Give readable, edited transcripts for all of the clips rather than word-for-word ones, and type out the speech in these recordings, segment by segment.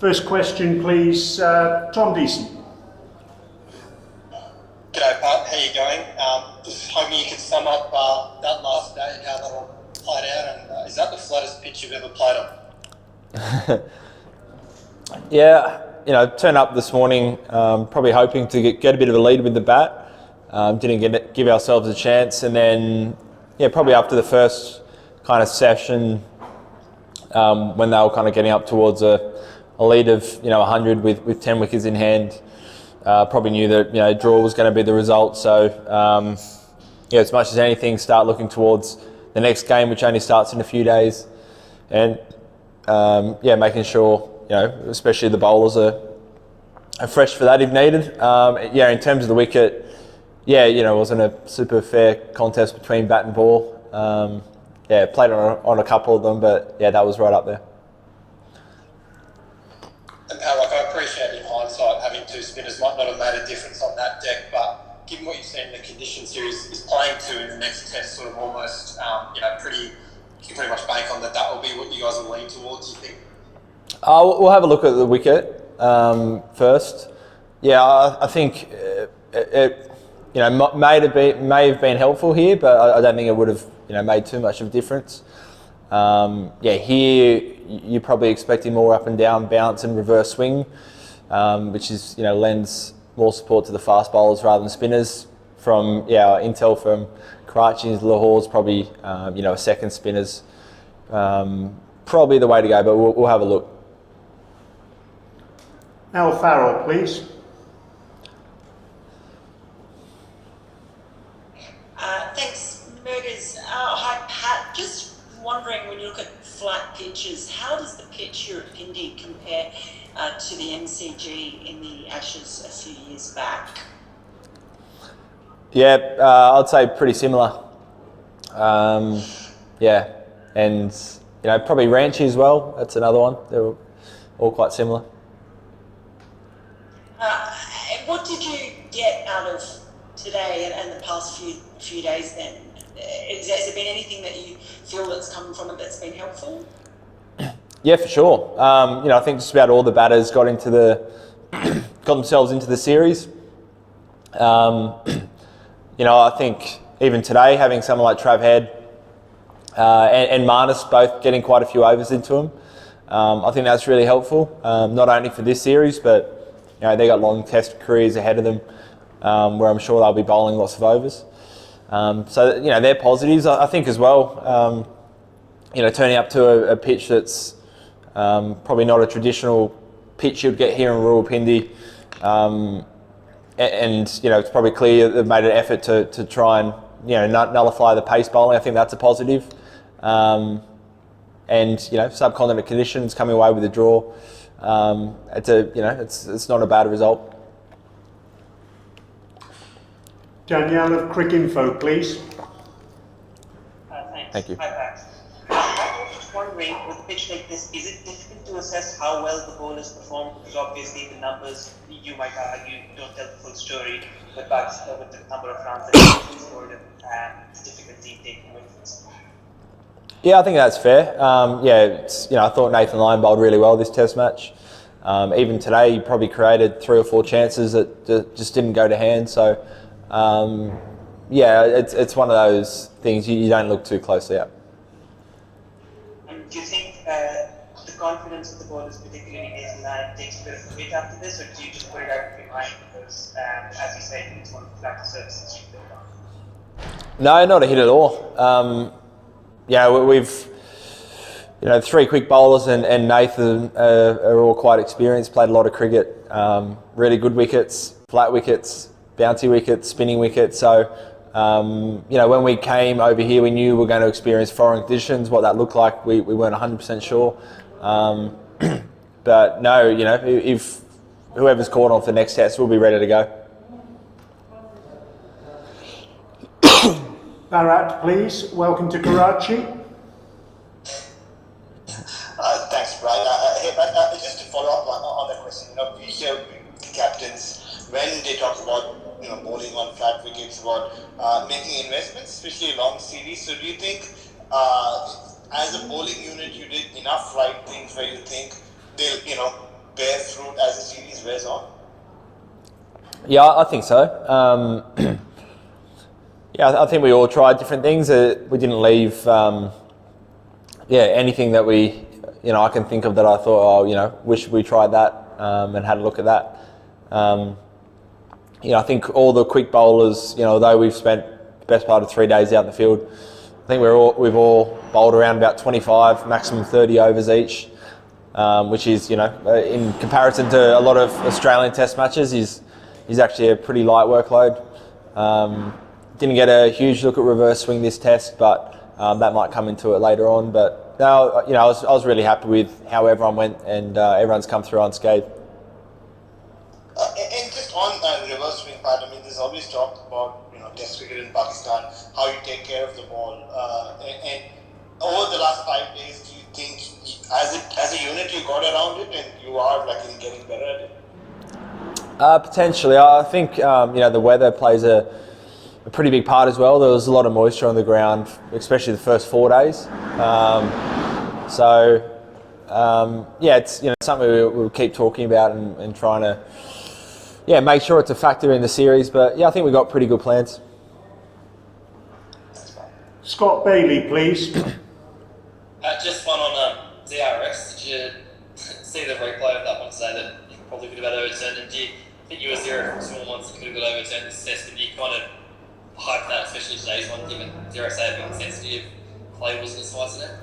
First question, please, Tom Deason. G'day Pat, how you going? Just hoping you could sum up that last day and how that all played out, and is that the flattest pitch you've ever played on? Yeah, turned up this morning probably hoping to get a bit of a lead with the bat. Didn't give ourselves a chance, and then probably after the first kind of session, when they were kind of getting up towards a lead of 100 with 10 wickets in hand, probably knew that draw was going to be the result. So as much as anything, start looking towards the next game, which only starts in a few days, and making sure especially the bowlers are fresh for that if needed. In terms of the wicket, it wasn't a super fair contest between bat and ball. Played on a couple of them, but that was right up there. And Pat, I appreciate in hindsight having two spinners might not have made a difference on that deck, but given what you've seen in the condition series, is playing two in the next test sort of almost you can pretty much bank on that will be what you guys will lean towards, you think? We'll have a look at the wicket first. I think it may have been helpful here, but I don't think it would have made too much of a difference. Here you're probably expecting more up and down bounce and reverse swing, which is lends more support to the fast bowlers rather than spinners. From our intel from Karachi into Lahore's probably a second spinners probably the way to go, but we'll have a look. Al Farrell, please. Thanks, Murgers. Hi, Pat. Just wondering, when you look at flat pitches, how does the pitch here at Pindi compare to the MCG in the Ashes a few years back? I'd say pretty similar. And probably Ranchy as well. That's another one. They're all quite similar. What did you get out of today and the past few days then? Has there been anything that you feel that's come from it that's been helpful? Yeah, for sure. I think just about all the batters got themselves into the series. I think even today, having someone like Trav Head and Marnus both getting quite a few overs into them, I think that's really helpful, not only for this series, but they got long test careers ahead of them, where I'm sure they'll be bowling lots of overs. They're positives. I think as well, turning up to a pitch that's probably not a traditional pitch you'd get here in Rawalpindi, it's probably clear they've made an effort to try and nullify the pace bowling. I think that's a positive. Subcontinent conditions coming away with a draw. It's not a bad result. Danielle of Cric-Info, please. Thanks. Thank you. Hi, Pat. I was just wondering, with a pitch like this, is it difficult to assess how well the bowlers perform? Because obviously the numbers, you might argue, don't tell the full story, but with the number of runs that you scored, it's difficulty taking wickets. Yeah, I think that's fair. I thought Nathan Lyon bowled really well this Test match. Even today, he probably created 3 or 4 chances that just didn't go to hand. So, it's one of those things you don't look too closely at. And do you think the confidence of the bowlers, particularly Nathan Lyon, takes a bit of a weight after this, or do you just put it out of your mind because, as you said, it's one of the flattest surfaces you build on? No, not a hit at all. We've 3 quick bowlers and Nathan are all quite experienced, played a lot of cricket, really good wickets, flat wickets, bouncy wickets, spinning wickets. So, when we came over here, we knew we were going to experience foreign conditions. What that looked like, we weren't 100% sure. But no, if whoever's called on for the next test, we'll be ready to go. Bharat, please. Welcome to Karachi. Thanks, Brian. Just to follow up on that question, we hear the captains when they talk about bowling on flat wickets, about making investments, especially long series. So do you think, as a bowling unit, you did enough right things where you think they'll improve as the series wears on? Yeah, I think so. I think we all tried different things. We didn't leave, anything that I can think of that I thought, wish we tried that and had a look at that. I think all the quick bowlers, although we've spent the best part of 3 days out in the field, I think we've all bowled around about 25, maximum 30 overs each, which is, in comparison to a lot of Australian Test matches, is actually a pretty light workload. Didn't get a huge look at reverse swing this test, but that might come into it later on. But no, I was really happy with how everyone went, and everyone's come through unscathed. And just on the reverse swing part, there's always talked about Test cricket in Pakistan, how you take care of the ball, and over the last 5 days, do you think as a unit you got around it and you are getting better at it? Potentially, I think the weather plays a pretty big part as well. There was a lot of moisture on the ground, especially the first 4 days. It's something we'll keep talking about and trying to make sure it's a factor in the series. But I think we've got pretty good plans. Scott Bailey, please. Just one on DRS. Did you see the replay of that one today that you probably could have had overturned? And do you think you were 0 from small ones that could have got overturned this test? But you kind of hype that, especially today's one, given dare I say it, being sensitive play wasn't as nice today?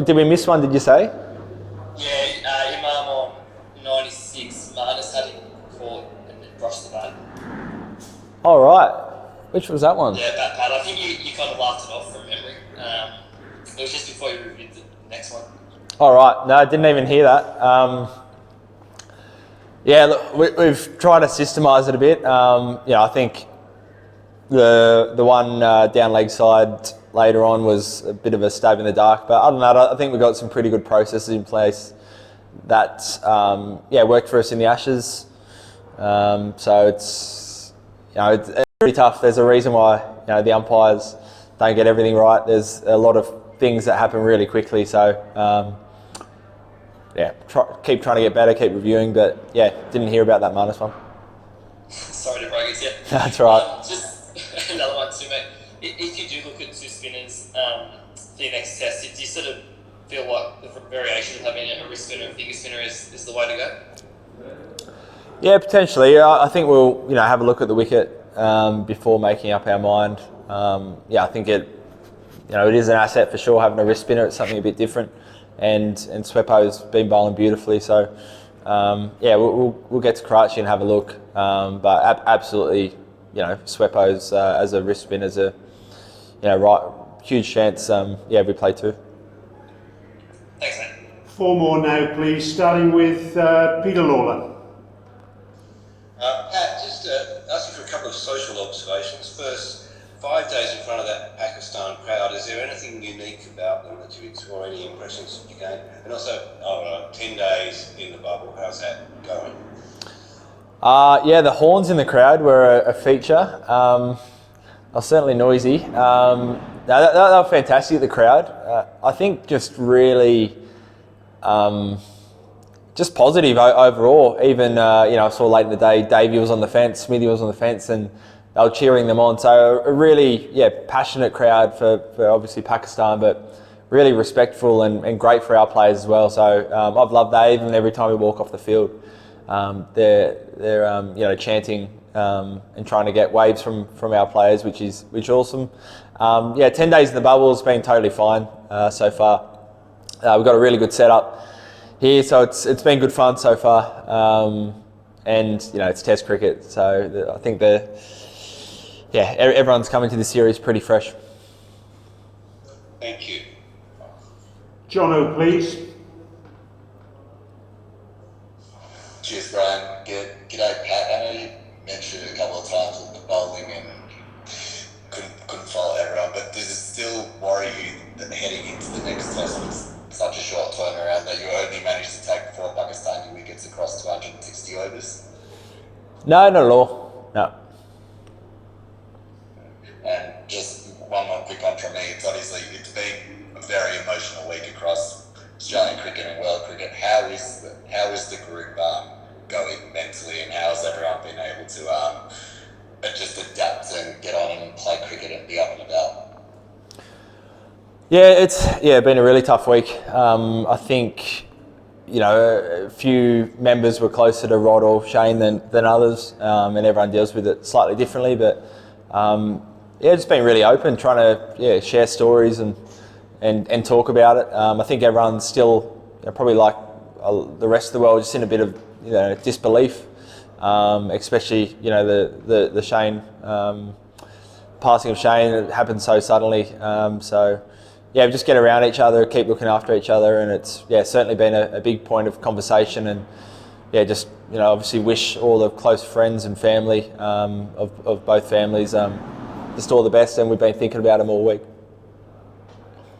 Did we miss one? Did you say? Yeah, Imam on 96, Marnus had him caught and then brushed the bat. All right. Which was that one? Yeah, bat. I think you kind of laughed it off from memory. It was just before you reviewed the next one. All right. No, I didn't even hear that. Look, we've tried to systemize it a bit. I think the one down leg side later on was a bit of a stab in the dark. But other than that, I think we've got some pretty good processes in place that worked for us in the Ashes. So it's pretty tough. There's a reason why the umpires don't get everything right. There's a lot of things that happen really quickly. So keep trying to get better, keep reviewing. But didn't hear about that Marnus one. Sorry to break it, yeah. That's right. Just another one too, mate. If you do look at two spinners for your next test, do you sort of feel like the variation of having a wrist spinner and finger spinner is the way to go? Yeah, potentially. I think we'll have a look at the wicket before making up our mind. I think it is an asset for sure, having a wrist spinner. It's something a bit different, and Swepo's been bowling beautifully. So we'll get to Karachi and have a look. But absolutely, Swepo's as a wrist spinner is a huge chance. We play two. Thanks, mate. 4 more now, please, starting with Peter Lawler. Pat, just asking for a couple of social observations. First, 5 days in front of that Pakistan crowd, is there anything unique about them that you explore, any impressions that you gain? And also, 10 days in the bubble, how's that going? The horns in the crowd were a feature. They were certainly noisy. They were fantastic, the crowd. I think just really just positive overall. Even, I saw late in the day, Davey was on the fence, Smithy was on the fence, and they were cheering them on. So a really, passionate crowd for obviously Pakistan, but really respectful and great for our players as well. So I've loved that. Even every time we walk off the field, they're chanting and trying to get waves from our players, which is awesome. 10 days in the bubble has been totally fine so far. We've got a really good setup here, so it's been good fun so far. And it's Test cricket, so I think everyone's coming to the series pretty fresh. Thank you. Jono, please. Cheers, Brian. G'day, Pat. I know you mentioned a couple of times with the bowling and couldn't follow everyone, but does it still worry you that heading into the next test with such a short turnaround that you only managed to take 4 Pakistani wickets across 260 overs? No, not at all. No. And just one more quick one from me. It's been a very emotional week across Australian cricket and world cricket. How is Yeah, it's been a really tough week. I think, you know, a few members were closer to Rod or Shane than others, and everyone deals with it slightly differently. But it's been really open, trying to share stories and talk about it. I think everyone's still probably like the rest of the world, just in a bit of disbelief, especially the Shane passing of Shane. It happened so suddenly. We just get around each other, keep looking after each other, and it's certainly been a big point of conversation. And obviously wish all the close friends and family of both families just all the best. And we've been thinking about them all week.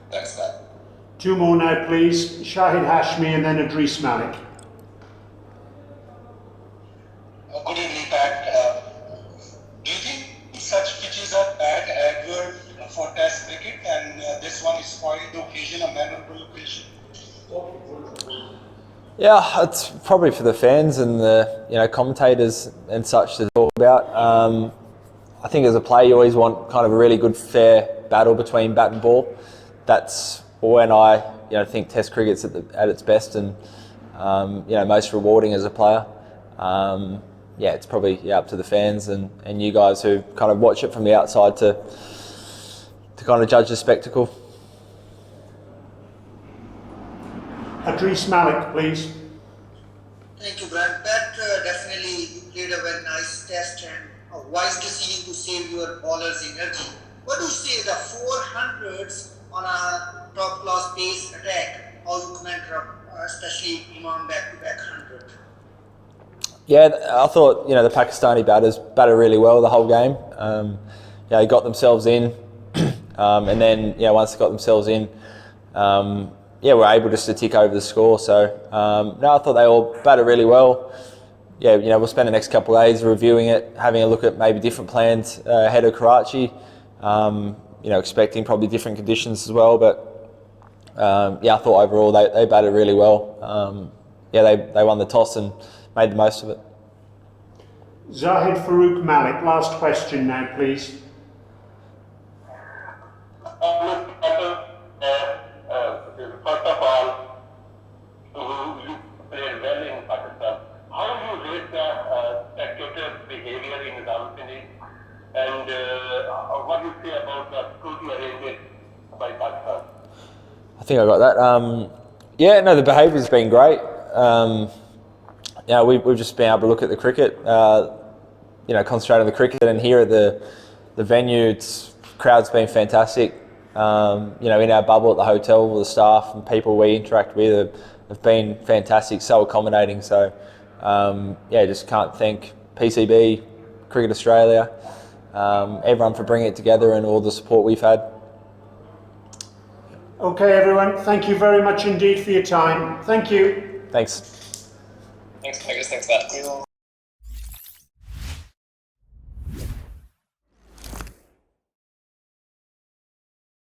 Thanks, Pat. 2 more now, please. Shahid Hashmi and then Idris Malik. Good evening, Pat. Do you think such pitches are bad adverb for Test cricket, and this one is quite the occasion, a memorable occasion? Yeah, it's probably for the fans and the commentators and such to talk about. I think as a player, you always want kind of a really good, fair battle between bat and ball. That's when I think Test cricket's at its best and most rewarding as a player. It's probably up to the fans and you guys who kind of watch it from the outside to kind of judge the spectacle. Idris Malik, please. Thank you, Brad. Pat, definitely you played a very nice test and a wise decision to save your bowler's energy. What do you say the 400s on a top class pace attack? How you comment, especially Imam back-to-back 100? Yeah, I thought the Pakistani batters batted really well the whole game. They got themselves in, and then once they got themselves in, were able just to tick over the score. So I thought they all batted really well. We'll spend the next couple of days reviewing it, having a look at maybe different plans ahead of Karachi. Expecting probably different conditions as well. But I thought overall they batted really well. They won the toss and made the most of it. Zahid Farouk Malik, last question now, please. First of all, you played well in Pakistan. How do you rate the spectators' behavior in Rawalpindi? And what do you say about the security arrangements by Pakistan? I think I got that. The behaviour's been great. We've just been able to look at the cricket, concentrate on the cricket, and here at the venue, crowd's been fantastic. In our bubble at the hotel, all the staff and people we interact with have been fantastic, so accommodating. So, just can't thank PCB, Cricket Australia, everyone for bringing it together and all the support we've had. Okay, everyone, thank you very much indeed for your time. Thank you. Thanks. Thanks, Marcus. Thanks, Matt.